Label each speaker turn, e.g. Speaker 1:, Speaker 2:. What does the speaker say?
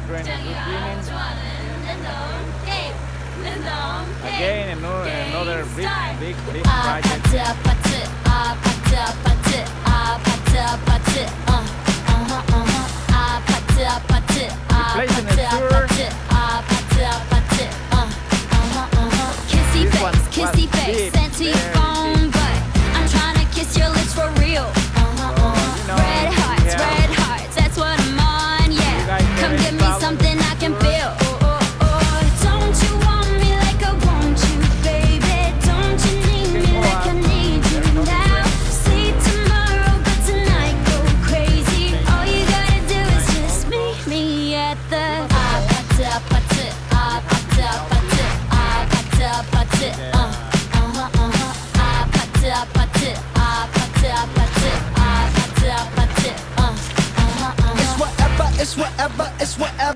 Speaker 1: training, good training. Again, another big project. Replacing a tour.
Speaker 2: Kissy face, sent to your phone, but I'm trying to kiss your lips for real. Red hearts, that's what I'm on, yeah. Come give me something I can feel. Don't you want me like I want you, baby? Don't you need me like I need you now? See tomorrow, but tonight go crazy. All you gotta do is just meet me at the